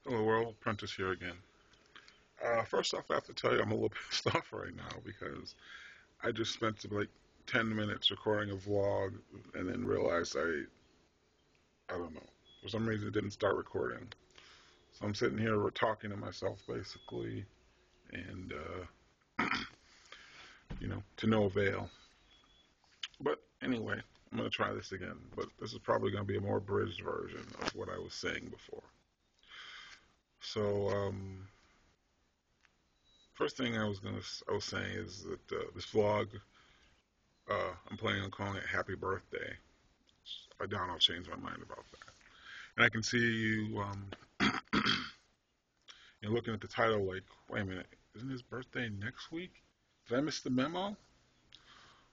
Hello world, Prentice here again. First off, I have to tell you I'm a little pissed off right now because I just spent like 10 minutes recording a vlog and then realized I don't know, for some reason it didn't start recording. So I'm sitting here talking to myself basically and, to no avail. But anyway, I'm going to try this again, but this is probably going to be a more abridged version of what I was saying before. So, first thing I was saying is that this vlog I'm planning on calling it Happy Birthday. I doubt I'll change my mind about that. And I can see you, you're looking at the title like, wait a minute, isn't his birthday next week? Did I miss the memo?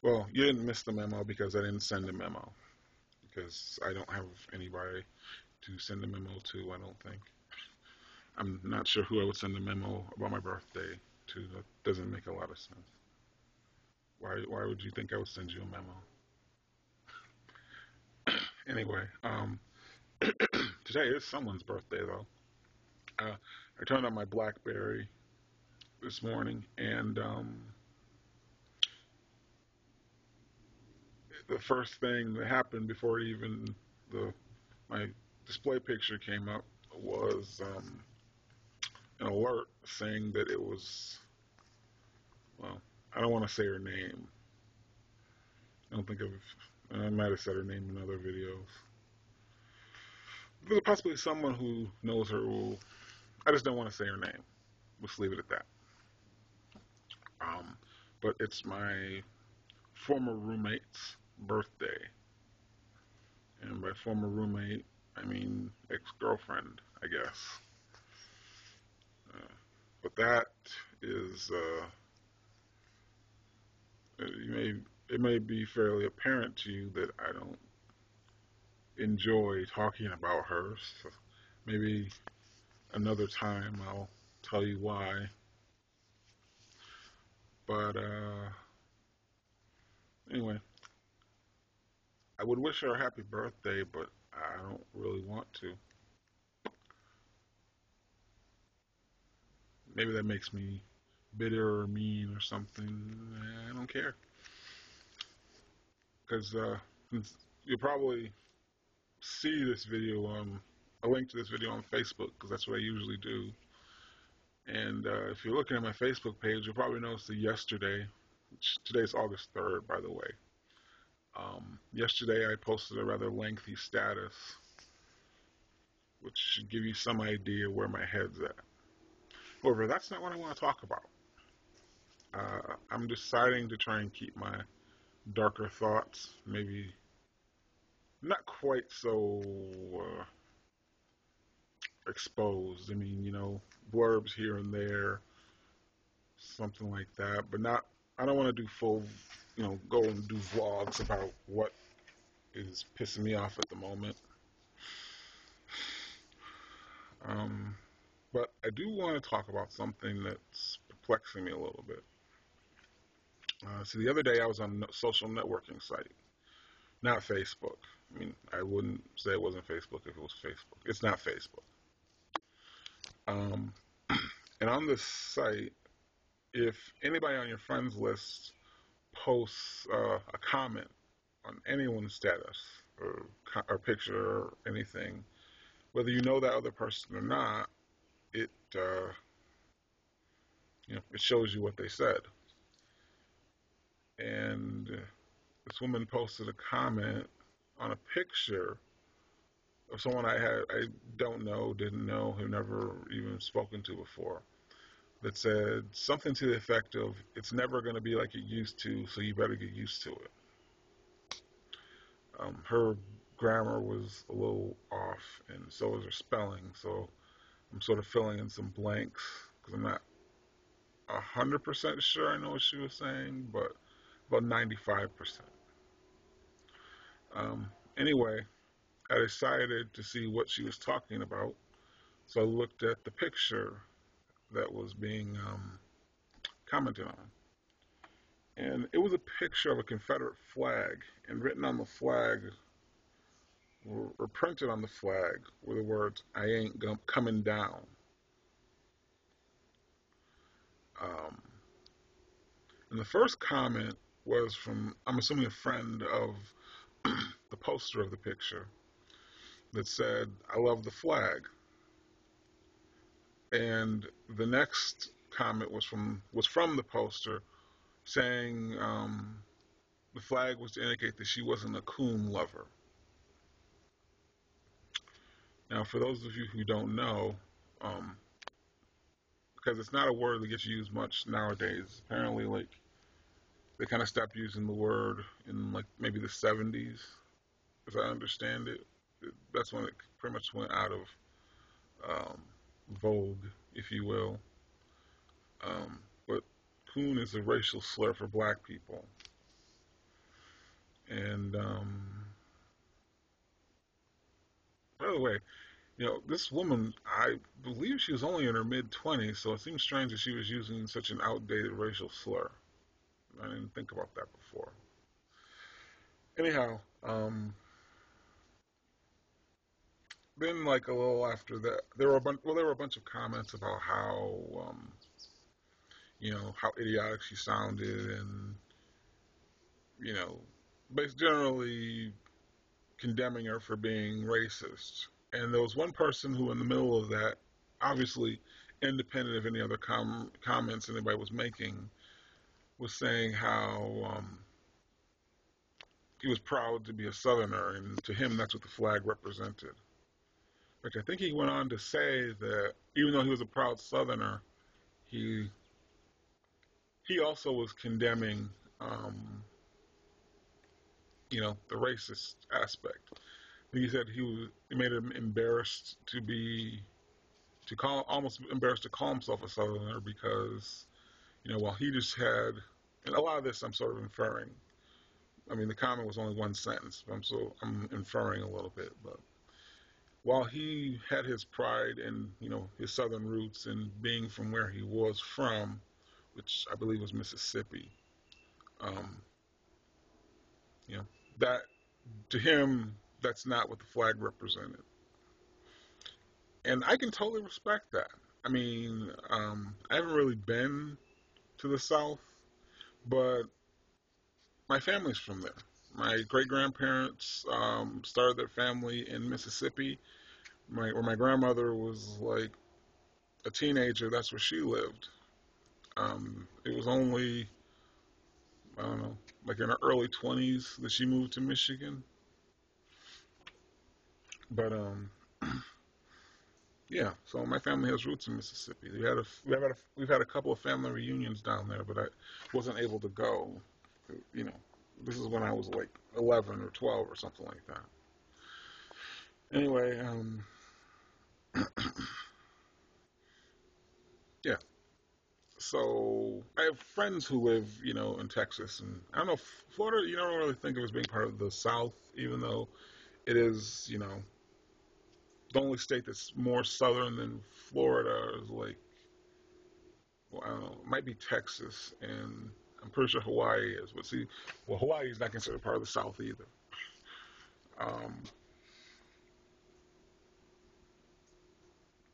Well, you didn't miss the memo because I didn't send a memo. Because I don't have anybody to send a memo to, I don't think. I'm not sure who I would send a memo about my birthday to. That doesn't make a lot of sense. Why would you think I would send you a memo? Anyway, today is someone's birthday though. I turned on my BlackBerry this morning, and the first thing that happened before even the my display picture came up was an alert saying that it was, well, I don't want to say her name. I don't think I might have said her name in other videos. There's possibly someone who knows her. I just don't want to say her name. Let's leave it at that. Um, but it's my former roommate's birthday, and by former roommate, I mean ex-girlfriend, I guess. Uh, but that is, it may be fairly apparent to you that I don't enjoy talking about her. So maybe another time I'll tell you why. But anyway, I would wish her a happy birthday, but I don't really want to. Maybe that makes me bitter or mean or something. I don't care. Because you'll probably see this video a link to this video on Facebook because that's what I usually do. And if you're looking at my Facebook page, you'll probably notice that yesterday, which today's August 3rd, by the way. Yesterday I posted a rather lengthy status, which should give you some idea where my head's at. However, that's not what I want to talk about. I'm deciding to try and keep my darker thoughts, maybe not quite so exposed. I mean, blurbs here and there, something like that, but not. I don't want to do full, go and do vlogs about what is pissing me off at the moment. Um, but I do want to talk about something that's perplexing me a little bit. So the other day I was on a social networking site, not Facebook. I mean, I wouldn't say it wasn't Facebook if it was Facebook. It's not Facebook. Um, and on this site, if anybody on your friends list posts a comment on anyone's status or picture or anything, whether you know that other person or not, it it shows you what they said. And this woman posted a comment on a picture of someone I don't know, didn't know, have never even spoken to before, that said something to the effect of, "It's never going to be like it used to, so you better get used to it." Her grammar was a little off, and so was her spelling. So I'm sort of filling in some blanks because I'm not 100% sure I know what she was saying, but about 95%. Anyway, I decided to see what she was talking about, so I looked at the picture that was being commented on. And it was a picture of a Confederate flag, and written on the flag were printed on the flag were the words "I ain't coming down." Um, and the first comment was from, I'm assuming, a friend of the poster of the picture that said, "I love the flag." And the next comment was from the poster saying the flag was to indicate that she wasn't a coon lover. Now, for those of you who don't know, um, because it's not a word that gets used much nowadays. Apparently, like they kind of stopped using the word in like maybe the 70s, as I understand it. That's when it pretty much went out of um, vogue, if you will. But coon is a racial slur for black people, and by the way, this woman, I believe she was only in her mid-20s, so it seems strange that she was using such an outdated racial slur. I didn't think about that before. Anyhow, then like a little after that, there were a bunch of comments about how idiotic she sounded, and you know, basically generally condemning her for being racist. And there was one person who, in the middle of that, obviously independent of any other comments anybody was making, was saying how he was proud to be a Southerner, and to him, that's what the flag represented. Which I think he went on to say that even though he was a proud Southerner, he he also was condemning, um, the racist aspect. He said he made him embarrassed to call almost embarrassed to call himself a Southerner because while he just had, and a lot of this I'm sort of inferring. I mean, the comment was only one sentence, but I'm inferring a little bit. But while he had his pride and his Southern roots and being from where he was from, which I believe was Mississippi, um, you know that to him that's not what the flag represented, and I can totally respect that. I mean, I haven't really been to the South, but my family's from there. My great grandparents started their family in Mississippi. Where my grandmother was like a teenager, that's where she lived. It was only, I don't know, like in her early 20s that she moved to Michigan. But yeah, so my family has roots in Mississippi. We've had a couple of family reunions down there, but I wasn't able to go. You know, this is when I was like 11 or 12 or something like that. Anyway, yeah. So I have friends who live, in Texas, and I don't know, Florida. You don't really think of as being part of the South, even though it is, the only state that's more southern than Florida is like, well, I don't know, it might be Texas, and I'm pretty sure Hawaii is. But see, well, Hawaii is not considered part of the South either. Um,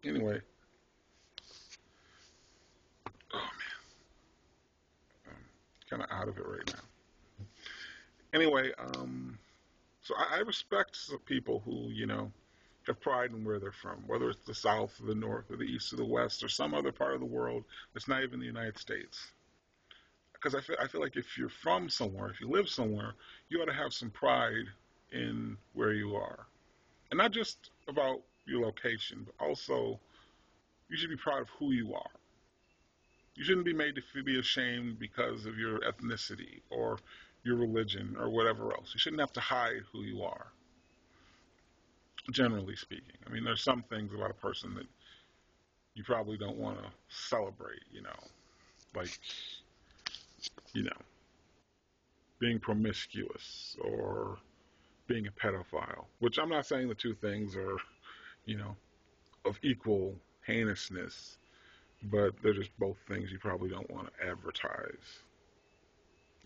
anyway, oh man, I'm kind of out of it right now. Anyway, so I respect people who, have pride in where they're from, whether it's the South, or the North, or the East, or the West, or some other part of the world that's not even the United States. Because I feel like if you're from somewhere, if you live somewhere, you ought to have some pride in where you are. And not just about your location, but also you should be proud of who you are. You shouldn't be made to be ashamed because of your ethnicity or your religion or whatever else. You shouldn't have to hide who you are, generally speaking. I mean, there's some things about a person that you probably don't want to celebrate, like, you know, being promiscuous or being a pedophile, which I'm not saying the two things are, you know, of equal heinousness, but they're just both things you probably don't want to advertise.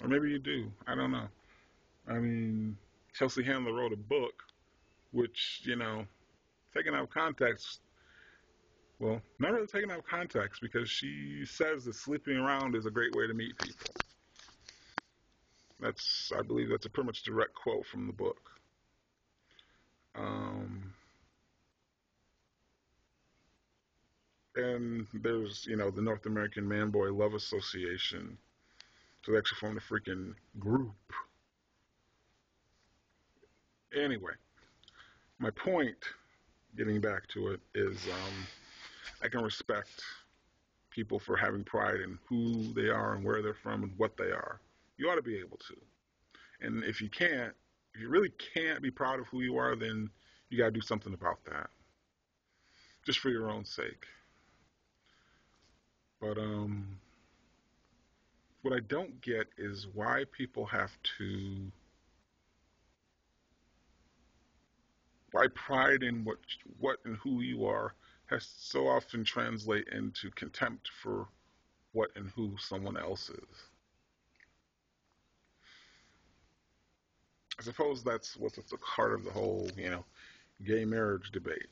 Or maybe you do. I don't know. I mean, Chelsea Handler wrote a book, which, taken out of context, well, not really taken out of context because she says that sleeping around is a great way to meet people. I believe that's a pretty much direct quote from the book. Um, and there's, the North American Man Boy Love Association. So they actually formed a freaking group. Anyway, my point, getting back to it, is I can respect people for having pride in who they are and where they're from and what they are. You ought to be able to. And if you really can't be proud of who you are, then you got to do something about that, just for your own sake. But what I don't get is why people have to, why pride in what and who you are has so often translate into contempt for what and who someone else is. I suppose that's what's at the heart of the whole, gay marriage debate.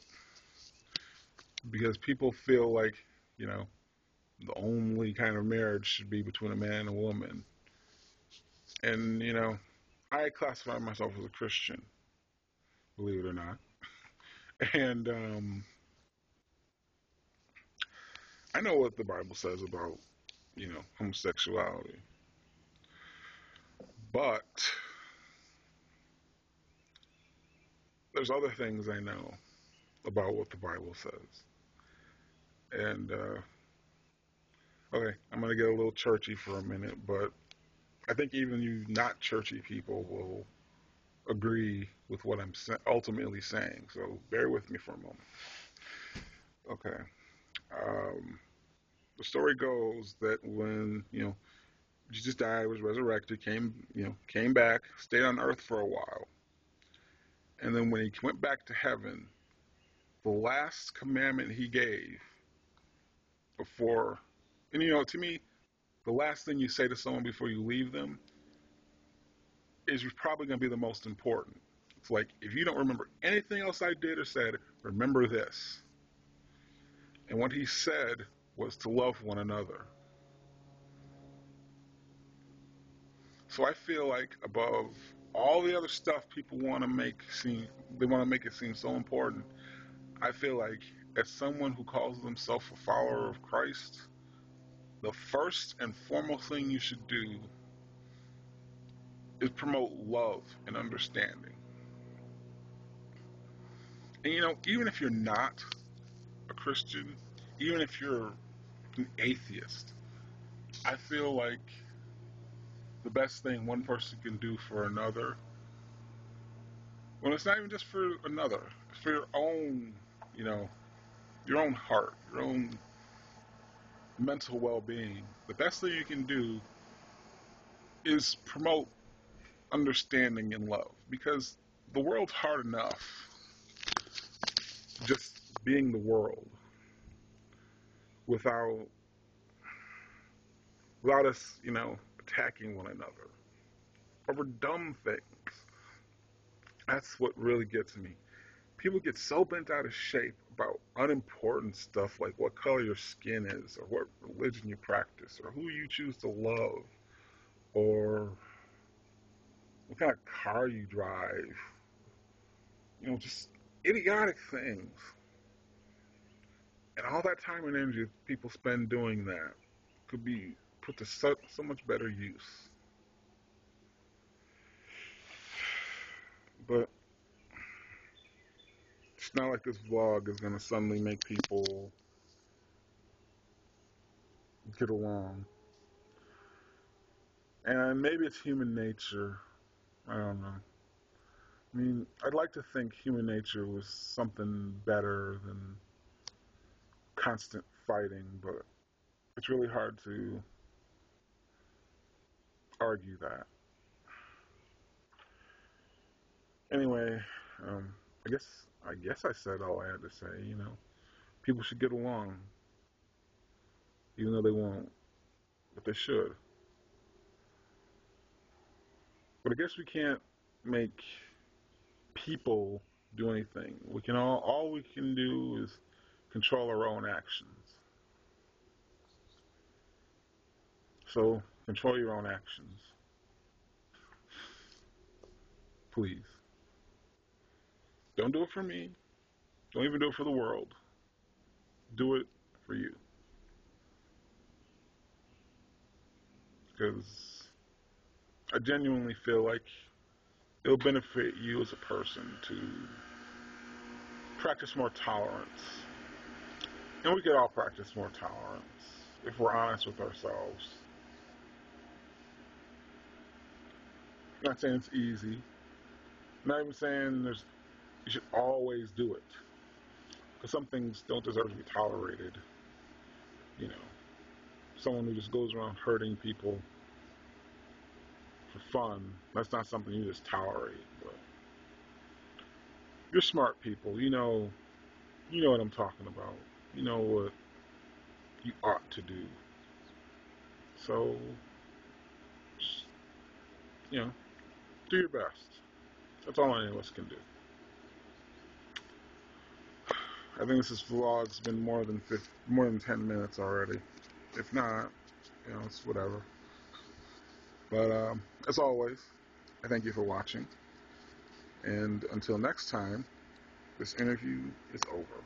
Because people feel like, you know, the only kind of marriage should be between a man and a woman. And, I classify myself as a Christian, believe it or not. And I know what the Bible says about, homosexuality. But there's other things I know about what the Bible says. And, okay, I'm going to get a little churchy for a minute, but I think even you not churchy people will agree with what I'm ultimately saying. So bear with me for a moment. Okay. Um, the story goes that when, Jesus died, was resurrected, came back, stayed on earth for a while. And then when he went back to heaven, the last commandment he gave before, and to me, the last thing you say to someone before you leave them is probably going to be the most important. It's like, if you don't remember anything else I did or said, remember this. And what he said was to love one another. So I feel like above all the other stuff people want to they want to make it seem so important. I feel like as someone who calls themselves a follower of Christ, the first and foremost thing you should do is promote love and understanding. And even if you're not a Christian, even if you're an atheist, I feel like the best thing one person can do for another, well, it's not even just for another, it's for you know, your own heart, your own mental well-being. The best thing you can do is promote understanding and love, because the world's hard enough just being the world without us, attacking one another over dumb things. That's what really gets me. People get so bent out of shape about unimportant stuff like what color your skin is, or what religion you practice, or who you choose to love, or what kind of car you drive. Just idiotic things. And all that time and energy people spend doing that could be put to so much better use. But it's not like this vlog is going to suddenly make people get along. And maybe it's human nature. I don't know. I mean, I'd like to think human nature was something better than constant fighting, but it's really hard to argue that. Anyway, um, I guess I said all I had to say. People should get along, even though they won't, but they should. But I guess we can't make people do anything. We can all we can do is control our own actions. So control your own actions, please. Don't do it for me. Don't even do it for the world. Do it for you, because I genuinely feel like it'll benefit you as a person to practice more tolerance. And we could all practice more tolerance if we're honest with ourselves. I'm not saying it's easy. I'm not even saying you should always do it. Because some things don't deserve to be tolerated. You know, someone who just goes around hurting people for fun, that's not something you just tolerate. But you're smart people. You know what I'm talking about. You know what you ought to do. So, just, you know, do your best. That's all any of us can do. I think this vlog's been more than 10 minutes already. If not, it's whatever. But as always, I thank you for watching. And until next time, this interview is over.